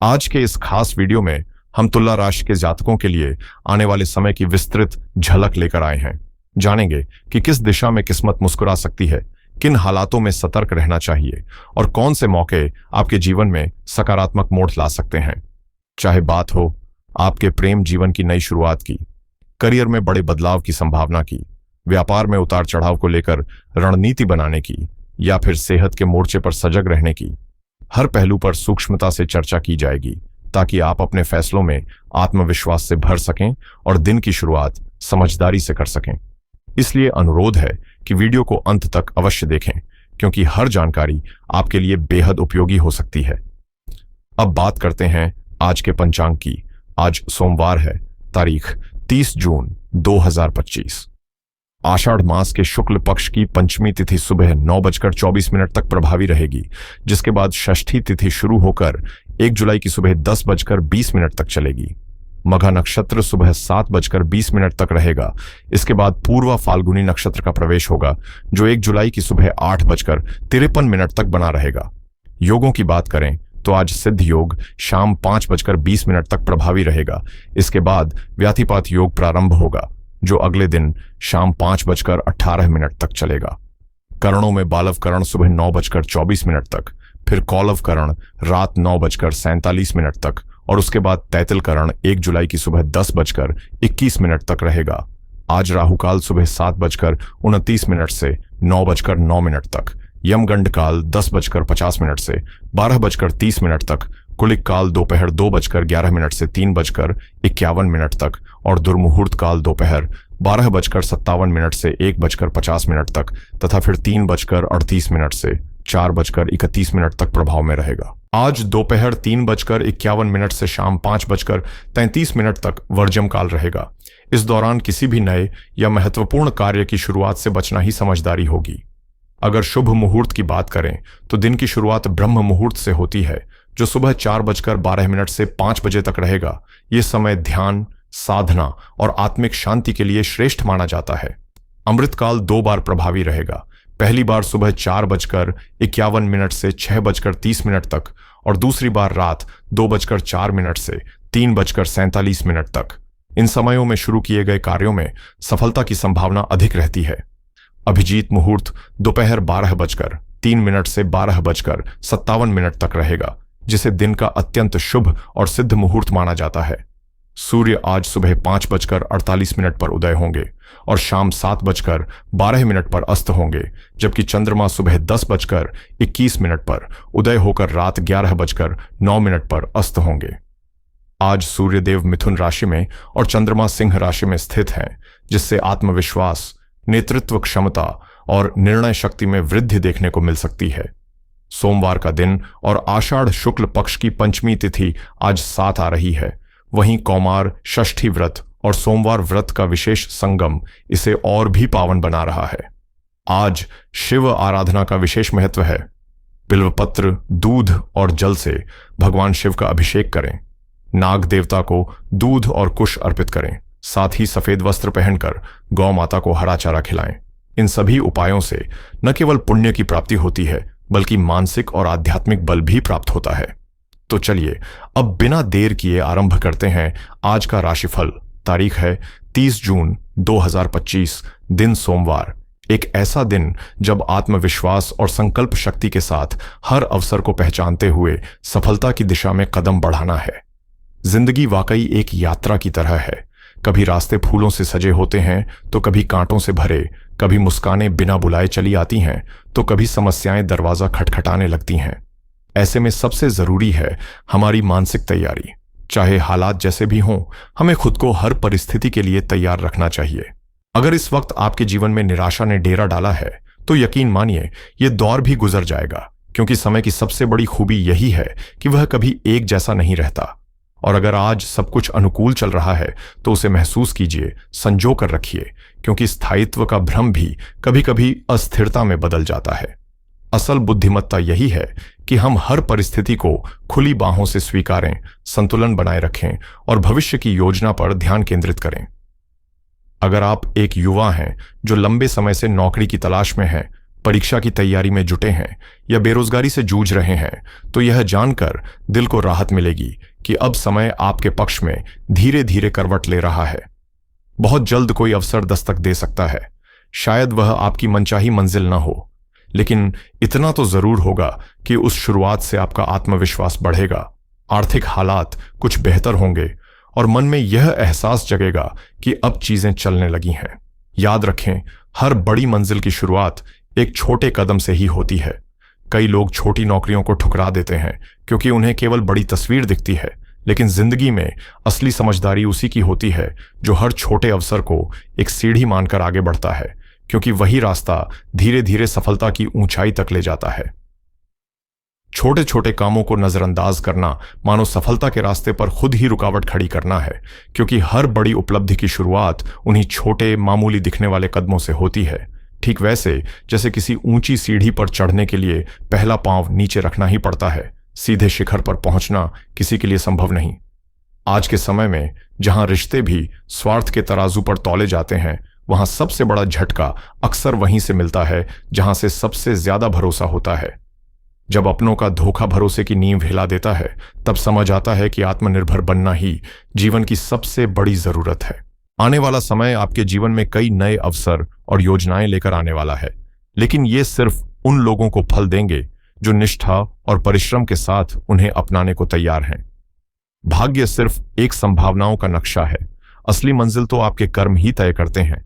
आज के इस खास वीडियो में हम तुला राशि के जातकों के लिए आने वाले समय की विस्तृत झलक लेकर आए हैं। जानेंगे कि किस दिशा में किस्मत मुस्कुरा सकती है, किन हालातों में सतर्क रहना चाहिए और कौन से मौके आपके जीवन में सकारात्मक मोड़ ला सकते हैं। चाहे बात हो आपके प्रेम जीवन की नई शुरुआत की, करियर में बड़े बदलाव की संभावना की, व्यापार में उतार चढ़ाव को लेकर रणनीति बनाने की, या फिर सेहत के मोर्चे पर सजग रहने की, हर पहलू पर सूक्ष्मता से चर्चा की जाएगी ताकि आप अपने फैसलों में आत्मविश्वास से भर सकें और दिन की शुरुआत समझदारी से कर सकें। इसलिए अनुरोध है कि वीडियो को अंत तक अवश्य देखें, क्योंकि हर जानकारी आपके लिए बेहद उपयोगी हो सकती है। अब बात करते हैं आज के पंचांग की। आज सोमवार है, तारीख 30 जून 2025। आषाढ़ मास के शुक्ल पक्ष की पंचमी तिथि सुबह 9:24 तक प्रभावी रहेगी, जिसके बाद षष्ठी तिथि शुरू होकर 1 जुलाई की सुबह 10:20 तक चलेगी। मघा नक्षत्र सुबह 7:20 तक रहेगा। इसके बाद पूर्वा फाल्गुनी नक्षत्र का प्रवेश होगा, जो 1 जुलाई की सुबह 8:53 तक बना रहेगा। योगों की बात करें तो आज सिद्ध योग शाम 5:20 तक प्रभावी रहेगा। इसके बाद व्यातिपात योग प्रारंभ होगा, जो अगले दिन शाम 5:18 तक चलेगा। करणों में बालव करण सुबह 9:24 तक, फिर कौलव करण रात 9:47 तक और उसके बाद तैतिल करण 1 जुलाई की सुबह 10:21 तक रहेगा। आज राहुकाल सुबह 7:29 से 9:09 तक, यमगंड काल 10:50 से 12:30 तक, कुलिक काल दोपहर 2:11 से 3:51 तक और दुर्मुहूर्त काल दोपहर 12:57 से 1:50 तक तथा फिर 3:38 से 4:31 तक प्रभाव में रहेगा। आज दोपहर 3:51 से शाम 5:33 तक वर्जम काल रहेगा। इस दौरान किसी भी नए या महत्वपूर्ण कार्य की शुरुआत से बचना ही समझदारी होगी। अगर शुभ मुहूर्त की बात करें तो दिन की शुरुआत ब्रह्म मुहूर्त से होती है, जो सुबह 4:12 से 5 बजे तक रहेगा। यह समय ध्यान, साधना और आत्मिक शांति के लिए श्रेष्ठ माना जाता है। अमृतकाल 2 बार प्रभावी रहेगा। पहली बार सुबह 4:51 से 6:30 तक और दूसरी बार रात 2:04 से 3:47 तक। इन समयों में शुरू किए गए कार्यों में सफलता की संभावना अधिक रहती है। अभिजीत मुहूर्त दोपहर 12:03 से 12:57 तक रहेगा, जिसे दिन का अत्यंत शुभ और सिद्ध मुहूर्त माना जाता है। सूर्य आज सुबह 5:48 पर उदय होंगे और शाम 7:12 पर अस्त होंगे, जबकि चंद्रमा सुबह 10:21 पर उदय होकर रात 11:09 पर अस्त होंगे। आज सूर्यदेव मिथुन राशि में और चंद्रमा सिंह राशि में स्थित हैं, जिससे आत्मविश्वास, नेतृत्व क्षमता और निर्णय शक्ति में वृद्धि देखने को मिल सकती है। सोमवार का दिन और आषाढ़ शुक्ल पक्ष की पंचमी तिथि आज साथ आ रही है। वहीं कौमार, षष्ठी व्रत और सोमवार व्रत का विशेष संगम इसे और भी पावन बना रहा है। आज शिव आराधना का विशेष महत्व है। बिल्वपत्र, दूध और जल से भगवान शिव का अभिषेक करें। नाग देवता को दूध और कुश अर्पित करें। साथ ही सफेद वस्त्र पहनकर गौ माता को हरा चारा खिलाएं। इन सभी उपायों से न केवल पुण्य की प्राप्ति होती है, बल्कि मानसिक और आध्यात्मिक बल भी प्राप्त होता है। तो चलिए अब बिना देर किए आरंभ करते हैं आज का राशिफल। तारीख है 30 जून 2025, दिन सोमवार। एक ऐसा दिन जब आत्मविश्वास और संकल्प शक्ति के साथ हर अवसर को पहचानते हुए सफलता की दिशा में कदम बढ़ाना है। जिंदगी वाकई एक यात्रा की तरह है। कभी रास्ते फूलों से सजे होते हैं तो कभी कांटों से भरे, कभी मुस्कानें बिना बुलाए चली आती हैं तो कभी समस्याएं दरवाजा खटखटाने लगती हैं। ऐसे में सबसे जरूरी है हमारी मानसिक तैयारी। चाहे हालात जैसे भी हों, हमें खुद को हर परिस्थिति के लिए तैयार रखना चाहिए। अगर इस वक्त आपके जीवन में निराशा ने डेरा डाला है तो यकीन मानिए ये दौर भी गुजर जाएगा, क्योंकि समय की सबसे बड़ी खूबी यही है कि वह कभी एक जैसा नहीं रहता। और अगर आज सब कुछ अनुकूल चल रहा है तो उसे महसूस कीजिए, संजो कर रखिए, क्योंकि स्थायित्व का भ्रम भी कभी कभी अस्थिरता में बदल जाता है। असल बुद्धिमत्ता यही है कि हम हर परिस्थिति को खुली बाहों से स्वीकारें, संतुलन बनाए रखें और भविष्य की योजना पर ध्यान केंद्रित करें। अगर आप एक युवा हैं जो लंबे समय से नौकरी की तलाश में हैं, परीक्षा की तैयारी में जुटे हैं या बेरोजगारी से जूझ रहे हैं, तो यह जानकर दिल को राहत मिलेगी कि अब समय आपके पक्ष में धीरे धीरे करवट ले रहा है। बहुत जल्द कोई अवसर दस्तक दे सकता है। शायद वह आपकी मनचाही मंजिल न हो, लेकिन इतना तो जरूर होगा कि उस शुरुआत से आपका आत्मविश्वास बढ़ेगा, आर्थिक हालात कुछ बेहतर होंगे और मन में यह एहसास जगेगा कि अब चीजें चलने लगी हैं। याद रखें, हर बड़ी मंजिल की शुरुआत एक छोटे कदम से ही होती है। कई लोग छोटी नौकरियों को ठुकरा देते हैं क्योंकि उन्हें केवल बड़ी तस्वीर दिखती है, लेकिन जिंदगी में असली समझदारी उसी की होती है जो हर छोटे अवसर को एक सीढ़ी मानकर आगे बढ़ता है, क्योंकि वही रास्ता धीरे धीरे सफलता की ऊंचाई तक ले जाता है। छोटे छोटे कामों को नजरअंदाज करना मानो सफलता के रास्ते पर खुद ही रुकावट खड़ी करना है, क्योंकि हर बड़ी उपलब्धि की शुरुआत उन्हीं छोटे मामूली दिखने वाले कदमों से होती है। ठीक वैसे जैसे किसी ऊंची सीढ़ी पर चढ़ने के लिए पहला पांव नीचे रखना ही पड़ता है, सीधे शिखर पर पहुंचना किसी के लिए संभव नहीं। आज के समय में जहां रिश्ते भी स्वार्थ के तराजू पर तौले जाते हैं, वहां सबसे बड़ा झटका अक्सर वहीं से मिलता है जहां से सबसे ज्यादा भरोसा होता है। जब अपनों का धोखा भरोसे की नींव हिला देता है, तब समझ आता है कि आत्मनिर्भर बनना ही जीवन की सबसे बड़ी जरूरत है। आने वाला समय आपके जीवन में कई नए अवसर और योजनाएं लेकर आने वाला है, लेकिन ये सिर्फ उन लोगों को फल देंगे जो निष्ठा और परिश्रम के साथ उन्हें अपनाने को तैयार हैं। भाग्य सिर्फ एक संभावनाओं का नक्शा है, असली मंजिल तो आपके कर्म ही तय करते हैं।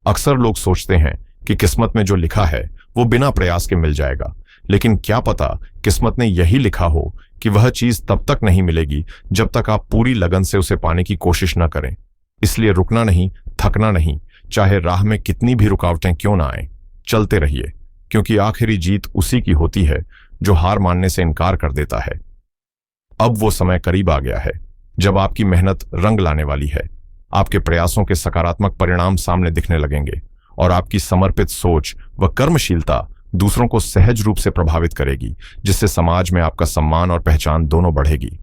अक्सर लोग सोचते हैं कि किस्मत में जो लिखा है वो बिना प्रयास के मिल जाएगा, लेकिन क्या पता किस्मत ने यही लिखा हो कि वह चीज तब तक नहीं मिलेगी जब तक आप पूरी लगन से उसे पाने की कोशिश न करें। इसलिए रुकना नहीं, थकना नहीं, चाहे राह में कितनी भी रुकावटें क्यों ना आए, चलते रहिए, क्योंकि आखिरी जीत उसी की होती है जो हार मानने से इनकार कर देता है। अब वो समय करीब आ गया है जब आपकी मेहनत रंग लाने वाली है। आपके प्रयासों के सकारात्मक परिणाम सामने दिखने लगेंगे और आपकी समर्पित सोच व कर्मशीलता दूसरों को सहज रूप से प्रभावित करेगी, जिससे समाज में आपका सम्मान और पहचान दोनों बढ़ेगी।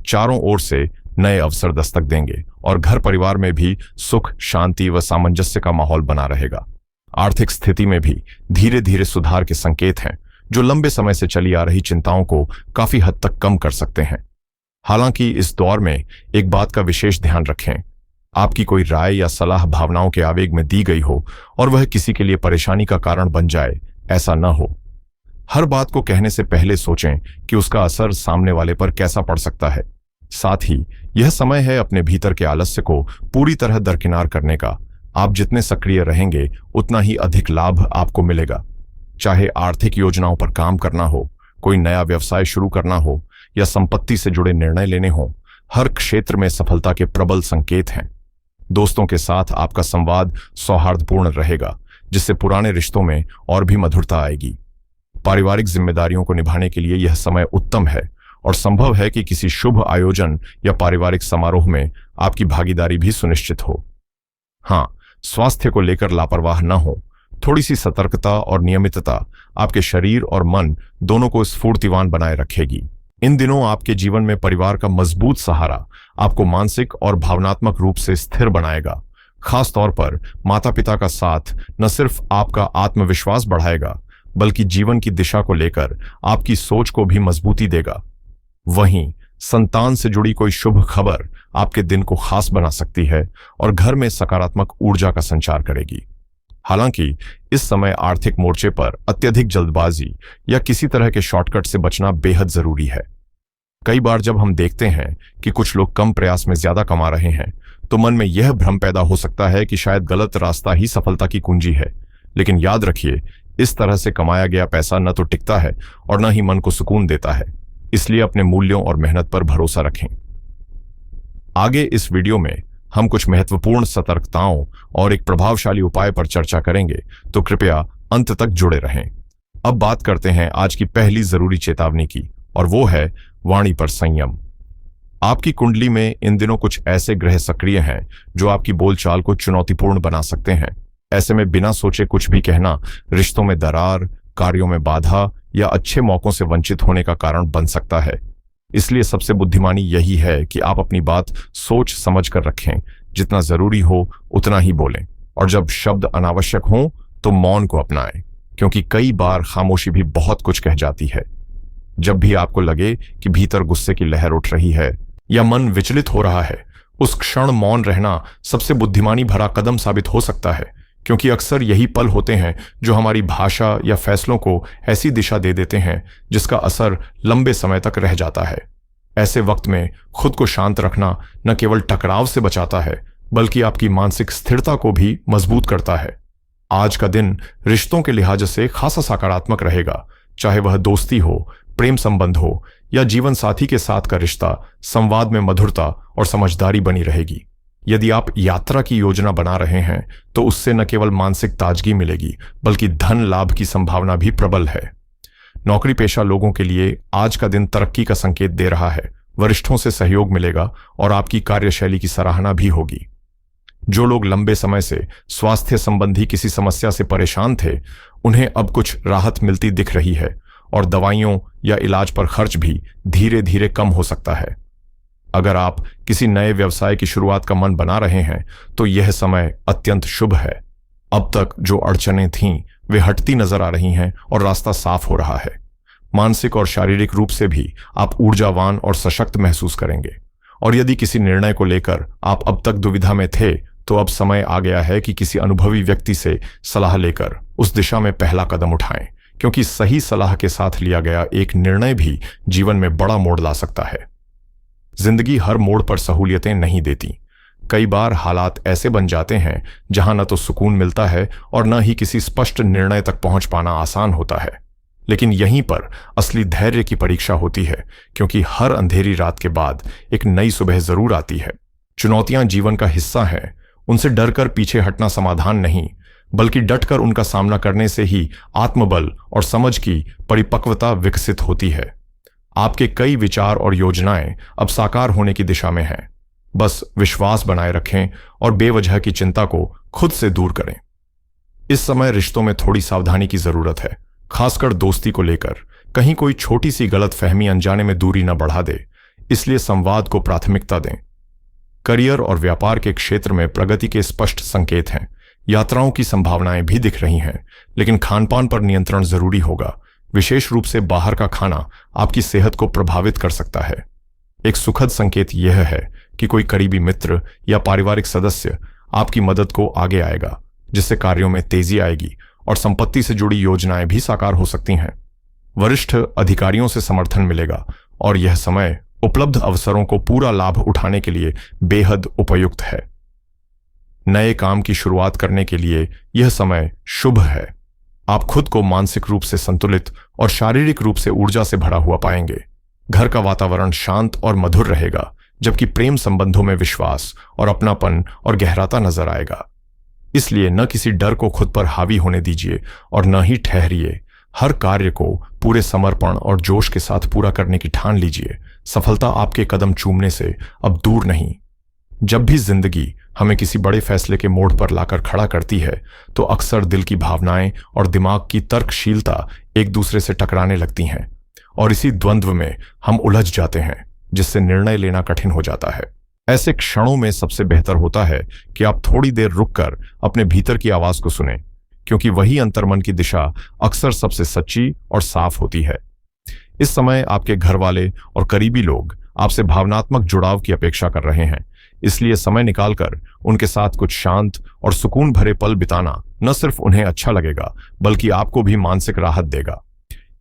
चारों ओर से नए अवसर दस्तक देंगे और घर परिवार में भी सुख, शांति व सामंजस्य का माहौल बना रहेगा। आर्थिक स्थिति में भी धीरे धीरे सुधार के संकेत हैं, जो लंबे समय से चली आ रही चिंताओं को काफी हद तक कम कर सकते हैं। हालांकि इस दौर में एक बात का विशेष ध्यान रखें, आपकी कोई राय या सलाह भावनाओं के आवेग में दी गई हो और वह किसी के लिए परेशानी का कारण बन जाए, ऐसा न हो। हर बात को कहने से पहले सोचें कि उसका असर सामने वाले पर कैसा पड़ सकता है। साथ ही यह समय है अपने भीतर के आलस्य को पूरी तरह दरकिनार करने का। आप जितने सक्रिय रहेंगे उतना ही अधिक लाभ आपको मिलेगा। चाहे आर्थिक योजनाओं पर काम करना हो, कोई नया व्यवसाय शुरू करना हो या संपत्ति से जुड़े निर्णय लेने हो, हर क्षेत्र में सफलता के प्रबल संकेत हैं। दोस्तों के साथ आपका संवाद सौहार्दपूर्ण रहेगा, जिससे पुराने रिश्तों में और भी मधुरता आएगी। पारिवारिक जिम्मेदारियों को निभाने के लिए यह समय उत्तम है और संभव है कि किसी शुभ आयोजन या पारिवारिक समारोह में आपकी भागीदारी भी सुनिश्चित हो। हाँ, स्वास्थ्य को लेकर लापरवाह न हो। थोड़ी सी सतर्कता और नियमितता आपके शरीर और मन दोनों को स्फूर्तिवान बनाए रखेगी। इन दिनों आपके जीवन में परिवार का मजबूत सहारा आपको मानसिक और भावनात्मक रूप से स्थिर बनाएगा। खास तौर पर माता पिता का साथ न सिर्फ आपका आत्मविश्वास बढ़ाएगा, बल्कि जीवन की दिशा को लेकर आपकी सोच को भी मजबूती देगा। वहीं संतान से जुड़ी कोई शुभ खबर आपके दिन को खास बना सकती है और घर में सकारात्मक ऊर्जा का संचार करेगी। हालांकि इस समय आर्थिक मोर्चे पर अत्यधिक जल्दबाजी या किसी तरह के शॉर्टकट से बचना बेहद जरूरी है। कई बार जब हम देखते हैं कि कुछ लोग कम प्रयास में ज्यादा कमा रहे हैं, तो मन में यह भ्रम पैदा हो सकता है कि शायद गलत रास्ता ही सफलता की कुंजी है। लेकिन याद रखिए, इस तरह से कमाया गया पैसा न तो टिकता है और न ही मन को सुकून देता है। इसलिए अपने मूल्यों और मेहनत पर भरोसा रखें। आगे इस वीडियो में हम कुछ महत्वपूर्ण सतर्कताओं और एक प्रभावशाली उपाय पर चर्चा करेंगे, तो कृपया अंत तक जुड़े रहें। अब बात करते हैं आज की पहली जरूरी चेतावनी की, और वो है वाणी पर संयम। आपकी कुंडली में इन दिनों कुछ ऐसे ग्रह सक्रिय हैं जो आपकी बोलचाल को चुनौतीपूर्ण बना सकते हैं। ऐसे में बिना सोचे कुछ भी कहना रिश्तों में दरार, कार्यों में बाधा या अच्छे मौकों से वंचित होने का कारण बन सकता है। इसलिए सबसे बुद्धिमानी यही है कि आप अपनी बात सोच समझ कर रखें, जितना जरूरी हो उतना ही बोलें, और जब शब्द अनावश्यक हों तो मौन को अपनाएं। क्योंकि कई बार खामोशी भी बहुत कुछ कह जाती है। जब भी आपको लगे कि भीतर गुस्से की लहर उठ रही है या मन विचलित हो रहा है, उस क्षण मौन रहना सबसे बुद्धिमानी भरा कदम साबित हो सकता है, क्योंकि अक्सर यही पल होते हैं जो हमारी भाषा या फैसलों को ऐसी दिशा दे देते हैं जिसका असर लंबे समय तक रह जाता है। ऐसे वक्त में खुद को शांत रखना न केवल टकराव से बचाता है, बल्कि आपकी मानसिक स्थिरता को भी मजबूत करता है। आज का दिन रिश्तों के लिहाज से खासा सकारात्मक रहेगा, चाहे वह दोस्ती हो, प्रेम संबंध हो या जीवन साथी के साथ का रिश्ता। संवाद में मधुरता और समझदारी बनी रहेगी। यदि आप यात्रा की योजना बना रहे हैं तो उससे न केवल मानसिक ताजगी मिलेगी, बल्कि धन लाभ की संभावना भी प्रबल है। नौकरी पेशा लोगों के लिए आज का दिन तरक्की का संकेत दे रहा है। वरिष्ठों से सहयोग मिलेगा और आपकी कार्यशैली की सराहना भी होगी। जो लोग लंबे समय से स्वास्थ्य संबंधी किसी समस्या से परेशान थे, उन्हें अब कुछ राहत मिलती दिख रही है और दवाइयों या इलाज पर खर्च भी धीरे धीरे कम हो सकता है। अगर आप किसी नए व्यवसाय की शुरुआत का मन बना रहे हैं तो यह समय अत्यंत शुभ है। अब तक जो अड़चनें थीं वे हटती नजर आ रही हैं और रास्ता साफ हो रहा है। मानसिक और शारीरिक रूप से भी आप ऊर्जावान और सशक्त महसूस करेंगे। और यदि किसी निर्णय को लेकर आप अब तक दुविधा में थे तो अब समय आ गया है कि किसी अनुभवी व्यक्ति से सलाह लेकर उस दिशा में पहला कदम उठाएं, क्योंकि सही सलाह के साथ लिया गया एक निर्णय भी जीवन में बड़ा मोड़ ला सकता है। जिंदगी हर मोड़ पर सहूलियतें नहीं देती। कई बार हालात ऐसे बन जाते हैं जहां न तो सुकून मिलता है और न ही किसी स्पष्ट निर्णय तक पहुंच पाना आसान होता है। लेकिन यहीं पर असली धैर्य की परीक्षा होती है, क्योंकि हर अंधेरी रात के बाद एक नई सुबह जरूर आती है। चुनौतियां जीवन का हिस्सा हैं। उनसे डरकर पीछे हटना समाधान नहीं, बल्कि डटकर उनका सामना करने से ही आत्मबल और समझ की परिपक्वता विकसित होती है। आपके कई विचार और योजनाएं अब साकार होने की दिशा में हैं। बस विश्वास बनाए रखें और बेवजह की चिंता को खुद से दूर करें। इस समय रिश्तों में थोड़ी सावधानी की जरूरत है, खासकर दोस्ती को लेकर। कहीं कोई छोटी सी गलतफहमी अनजाने में दूरी न बढ़ा दे, इसलिए संवाद को प्राथमिकता दें। करियर और व्यापार के क्षेत्र में प्रगति के स्पष्ट संकेत हैं। यात्राओं की संभावनाएं भी दिख रही हैं, लेकिन खानपान पर नियंत्रण जरूरी होगा। विशेष रूप से बाहर का खाना आपकी सेहत को प्रभावित कर सकता है। एक सुखद संकेत यह है कि कोई करीबी मित्र या पारिवारिक सदस्य आपकी मदद को आगे आएगा, जिससे कार्यों में तेजी आएगी और संपत्ति से जुड़ी योजनाएं भी साकार हो सकती हैं। वरिष्ठ अधिकारियों से समर्थन मिलेगा और यह समय उपलब्ध अवसरों को पूरा लाभ उठाने के लिए बेहद उपयुक्त है। नए काम की शुरुआत करने के लिए यह समय शुभ है। आप खुद को मानसिक रूप से संतुलित और शारीरिक रूप से ऊर्जा से भरा हुआ पाएंगे। घर का वातावरण शांत और मधुर रहेगा, जबकि प्रेम संबंधों में विश्वास और अपनापन और गहराता नजर आएगा। इसलिए न किसी डर को खुद पर हावी होने दीजिए और न ही ठहरिए। हर कार्य को पूरे समर्पण और जोश के साथ पूरा करने की ठान लीजिए। सफलता आपके कदम चूमने से अब दूर नहीं। जब भी जिंदगी हमें किसी बड़े फैसले के मोड़ पर लाकर खड़ा करती है, तो अक्सर दिल की भावनाएं और दिमाग की तर्कशीलता एक दूसरे से टकराने लगती हैं और इसी द्वंद्व में हम उलझ जाते हैं, जिससे निर्णय लेना कठिन हो जाता है। ऐसे क्षणों में सबसे बेहतर होता है कि आप थोड़ी देर रुककर अपने भीतर की आवाज को सुनें, क्योंकि वही अंतर्मन की दिशा अक्सर सबसे सच्ची और साफ होती है। इस समय आपके घर वाले और करीबी लोग आपसे भावनात्मक जुड़ाव की अपेक्षा कर रहे हैं, इसलिए समय निकालकर उनके साथ कुछ शांत और सुकून भरे पल बिताना न सिर्फ उन्हें अच्छा लगेगा, बल्कि आपको भी मानसिक राहत देगा।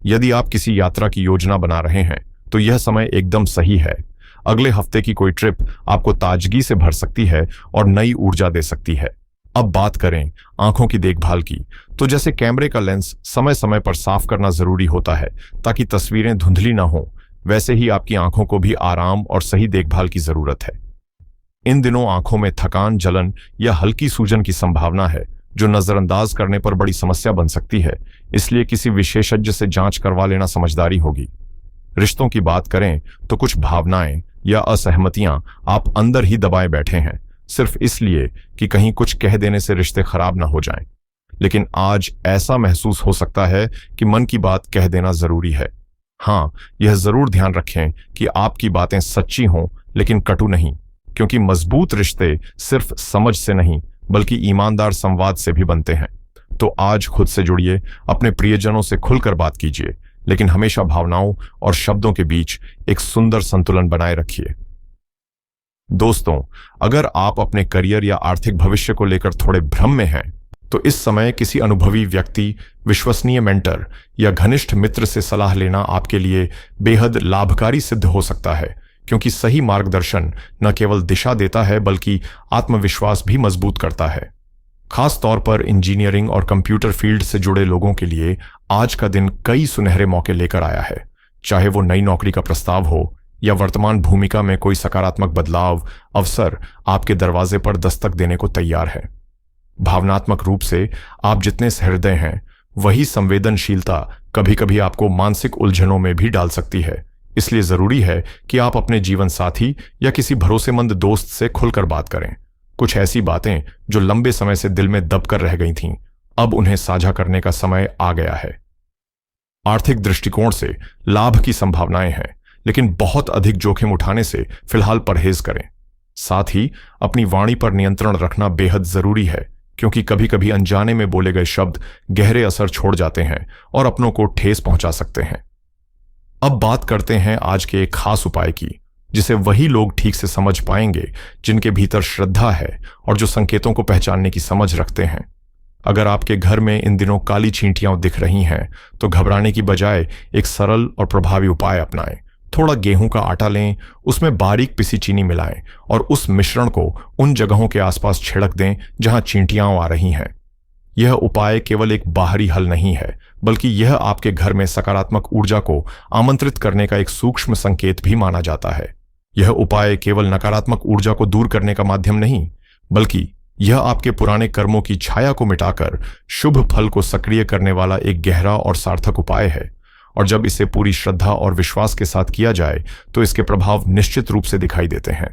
यदि आप किसी यात्रा की योजना बना रहे हैं तो यह समय एकदम सही है। अगले हफ्ते की कोई ट्रिप आपको ताजगी से भर सकती है और नई ऊर्जा दे सकती है। अब बात करें आंखों की देखभाल की, तो जैसे कैमरे का लेंस समय समय पर साफ करना जरूरी होता है ताकि तस्वीरें धुंधली ना हो, वैसे ही आपकी आंखों को भी आराम और सही देखभाल की जरूरत है। इन दिनों आंखों में थकान, जलन या हल्की सूजन की संभावना है, जो नजरअंदाज करने पर बड़ी समस्या बन सकती है। इसलिए किसी विशेषज्ञ से जांच करवा लेना समझदारी होगी। रिश्तों की बात करें तो कुछ भावनाएं या असहमतियां आप अंदर ही दबाए बैठे हैं, सिर्फ इसलिए कि कहीं कुछ कह देने से रिश्ते खराब ना हो जाएं। लेकिन आज ऐसा महसूस हो सकता है कि मन की बात कह देना जरूरी है। हाँ, यह जरूर ध्यान रखें कि आपकी बातें सच्ची हों, लेकिन कटु नहीं, क्योंकि मजबूत रिश्ते सिर्फ समझ से नहीं बल्कि ईमानदार संवाद से भी बनते हैं। तो आज खुद से जुड़िए, अपने प्रियजनों से खुलकर बात कीजिए, लेकिन हमेशा भावनाओं और शब्दों के बीच एक सुंदर संतुलन बनाए रखिए। दोस्तों, अगर आप अपने करियर या आर्थिक भविष्य को लेकर थोड़े भ्रम में हैं, तो इस समय किसी अनुभवी व्यक्ति, विश्वसनीय मेंटर या घनिष्ठ मित्र से सलाह लेना आपके लिए बेहद लाभकारी सिद्ध हो सकता है, क्योंकि सही मार्गदर्शन न केवल दिशा देता है बल्कि आत्मविश्वास भी मजबूत करता है। खास तौर पर इंजीनियरिंग और कंप्यूटर फील्ड से जुड़े लोगों के लिए आज का दिन कई सुनहरे मौके लेकर आया है। चाहे वो नई नौकरी का प्रस्ताव हो या वर्तमान भूमिका में कोई सकारात्मक बदलाव, अवसर आपके दरवाजे पर दस्तक देने को तैयार है। भावनात्मक रूप से आप जितने सहृदय हैं, वही संवेदनशीलता कभी कभी आपको मानसिक उलझनों में भी डाल सकती है। इसलिए जरूरी है कि आप अपने जीवन साथी या किसी भरोसेमंद दोस्त से खुलकर बात करें। कुछ ऐसी बातें जो लंबे समय से दिल में दबकर रह गई थीं, अब उन्हें साझा करने का समय आ गया है। आर्थिक दृष्टिकोण से लाभ की संभावनाएं हैं, लेकिन बहुत अधिक जोखिम उठाने से फिलहाल परहेज करें। साथ ही अपनी वाणी पर नियंत्रण रखना बेहद जरूरी है, क्योंकि कभी कभी अनजाने में बोले गए शब्द गहरे असर छोड़ जाते हैं और अपनों को ठेस पहुंचा सकते हैं। अब बात करते हैं आज के एक खास उपाय की, जिसे वही लोग ठीक से समझ पाएंगे जिनके भीतर श्रद्धा है और जो संकेतों को पहचानने की समझ रखते हैं। अगर आपके घर में इन दिनों काली चींटियां दिख रही हैं, तो घबराने की बजाय एक सरल और प्रभावी उपाय अपनाएं। थोड़ा गेहूं का आटा लें, उसमें बारीक पिसी चीनी मिलाएं और उस मिश्रण को उन जगहों के आसपास छिड़क दें जहां चींटियां आ रही हैं। यह उपाय केवल एक बाहरी हल नहीं है, बल्कि यह आपके घर में सकारात्मक ऊर्जा को आमंत्रित करने का एक सूक्ष्म संकेत भी माना जाता है। यह उपाय केवल नकारात्मक ऊर्जा को दूर करने का माध्यम नहीं, बल्कि यह आपके पुराने कर्मों की छाया को मिटाकर शुभ फल को सक्रिय करने वाला एक गहरा और सार्थक उपाय है। और जब इसे पूरी श्रद्धा और विश्वास के साथ किया जाए, तो इसके प्रभाव निश्चित रूप से दिखाई देते हैं।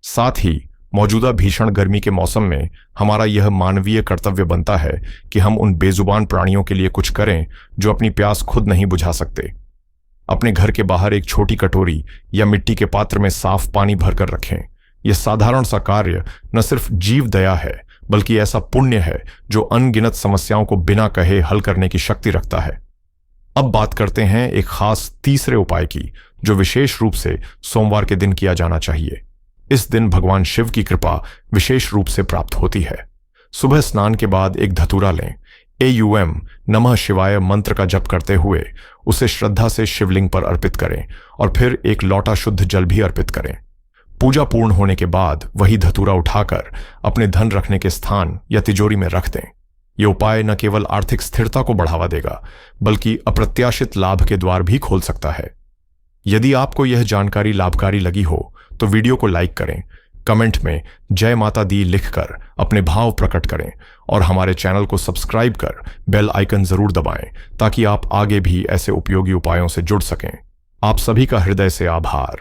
साथ ही मौजूदा भीषण गर्मी के मौसम में हमारा यह मानवीय कर्तव्य बनता है कि हम उन बेजुबान प्राणियों के लिए कुछ करें जो अपनी प्यास खुद नहीं बुझा सकते। अपने घर के बाहर एक छोटी कटोरी या मिट्टी के पात्र में साफ पानी भरकर रखें। यह साधारण सा कार्य न सिर्फ जीव दया है, बल्कि ऐसा पुण्य है जो अनगिनत समस्याओं को बिना कहे हल करने की शक्ति रखता है। अब बात करते हैं एक खास तीसरे उपाय की, जो विशेष रूप से सोमवार के दिन किया जाना चाहिए। इस दिन भगवान शिव की कृपा विशेष रूप से प्राप्त होती है। सुबह स्नान के बाद एक धतूरा लें। AUM नमः शिवाय मंत्र का जप करते हुए उसे श्रद्धा से शिवलिंग पर अर्पित करें और फिर एक लौटा शुद्ध जल भी अर्पित करें। पूजा पूर्ण होने के बाद वही धतूरा उठाकर अपने धन रखने के स्थान या तिजोरी में रख दें। यह उपाय न केवल आर्थिक स्थिरता को बढ़ावा देगा, बल्कि अप्रत्याशित लाभ के द्वार भी खोल सकता है। यदि आपको यह जानकारी लाभकारी लगी हो, तो वीडियो को लाइक करें, कमेंट में जय माता दी लिखकर अपने भाव प्रकट करें और हमारे चैनल को सब्सक्राइब कर बेल आइकन जरूर दबाएं, ताकि आप आगे भी ऐसे उपयोगी उपायों से जुड़ सकें। आप सभी का हृदय से आभार।